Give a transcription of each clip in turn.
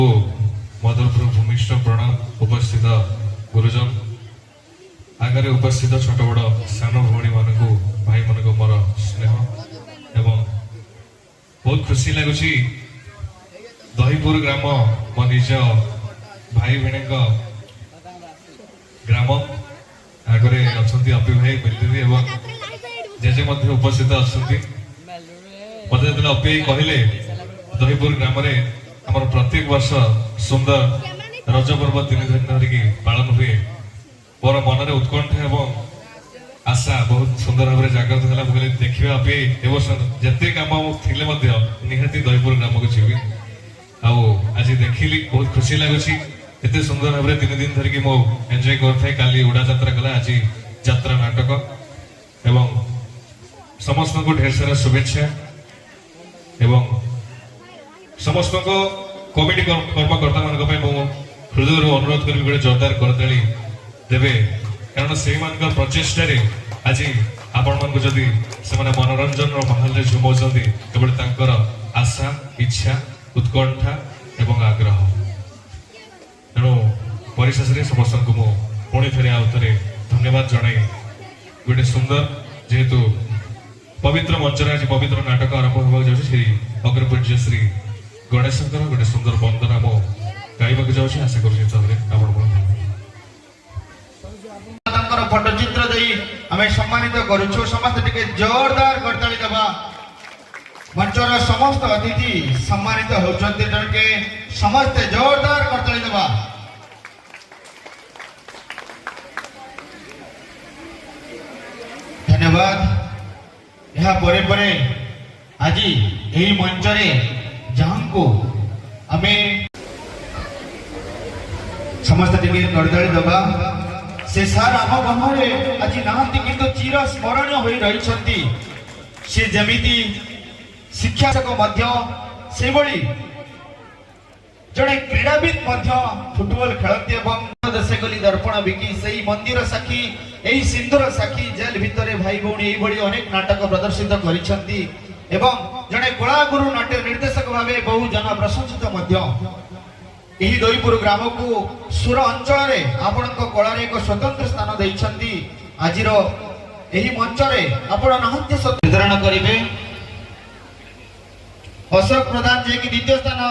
मधुरपुर भूमिष्ठ प्रणाम उपस्थित गुरुजन आगे उपस्थित छोट बड़ सान भौणी मान भाई मान मोर स्नेह एवं बहुत खुशी लगुच दहीपुर ग्राम मो निज भाई भणी ग्राम आगे अच्छा अपी भाई मिलती एवं जेजे उपस्थित अच्छा मत जो अपी कहले दहीपुर ग्राम आमर प्रत्येक वर्ष सुंदर रज पर्व 3 दिन धरिकी पालन हुए मोर मन में उत्कंठा एवं आशा बहुत सुंदर भाव में जागृत है मुझे देखा अपी जिते कम थे निहाती दहीपुर ग्राम को जीवी आज देखिली बहुत खुशी लगुच एत सुंदर भाव में 3 दिन धरिकी मो एंजॉय करथाई काली उड़ा यात्रा गला आज यात्रा नाटक एवं समस्त को ढेर सारा शुभेच्छा एवं समस्त को कमिटी कर्मकर्ता मान हृदय अनुरोध कर गोटे जोरदार करताली देवे कारण से प्रचेषा आज आपण मान जदि से मनोरंजन माहौल झुमाऊँ केवल आशा इच्छा उत्कंठा एवं आग्रह तेणु परिशेष समस्त को पुणी थे आउ थे धन्यवाद जन गोटे सुंदर जेहेतु पवित्र मंचर आज पवित्र नाटक आरंभ होगा जाऊँ श्री अग्रपूज्य श्री गणेश गोटे सुंदर वंदना मो गाइबा जाऊँ आशा कर पट्टचित्र आम सम्मानित करुचु समस्त टिके जोरदार करताली देवा मंचर समस्त अतिथि सम्मानित होचंती जणके समस्त जोरदार करताली देवा धन्यवाद यह परे परे आज यही मंचरे जहां को आमे समस्त टिके करताली देवा से सार आम गहरे आज नाहंती किंतु चिर स्मरणीय होई रहिछंती से जमिति शिक्षक मध्य से बड़ी जड़े क्रीड़ाविद मध्य फुटबॉल खेलती एवं देशे गली दर्पण बिकी सही मंदिर साखी एही सिंधुर साखी जेल भितरे भाई भौणी एही बड़ी अनेक नाटक प्रदर्शित करिछंती एवं जड़े कलागुरु नाट्य निर्देशक भावे बहु जन प्रशंसित मध्य यही दहीपुर ग्राम को सुर अंचल में आपण कला एक स्वतंत्र स्थान देइछंती आजिर यही मंच रे आपण नाहंती वितरण करिवे अशोक प्रधान जे कि द्वितीय स्थान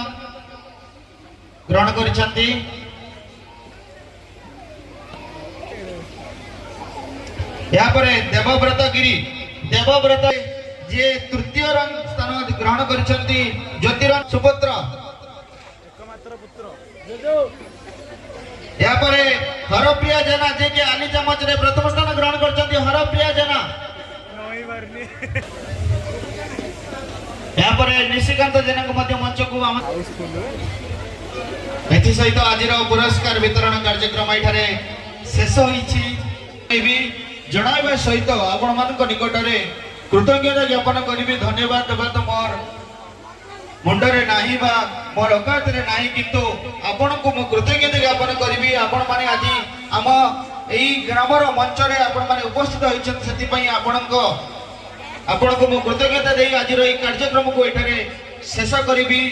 ग्रहण करिछंती यहाँ पर देवव्रत गिरी देवव्रत जे तृतीय स्थान ग्रहण करिछंती ज्योतिरन सुपुत्र यहाँ पर हरप्रिया जेना जे कि आली चमच रे प्रथम स्थान ग्रहण करछंती हरप्रिया जेना यहाँ पर निशिकांत जेना को मध्य मंच को एथि सहित आज पुरस्कार वितरण कार्यक्रम एठारे शेष होईछि जणाइबा सहित आपण मानक निकट रे कृतज्ञता ज्ञापन करिबी धन्यवाद देबा तो मोर मुंडरे नाही बा मोर औकात रे नाही किंतु आपण को मो कृतज्ञता ज्ञापन करिबी आपण माने आज आम एई ग्रामर मंच रे आपण माने उपस्थित होइछन सेति पई आपण को मो कृतज्ञता देई आज रो एई कार्यक्रम को एठारे शेष करिबी।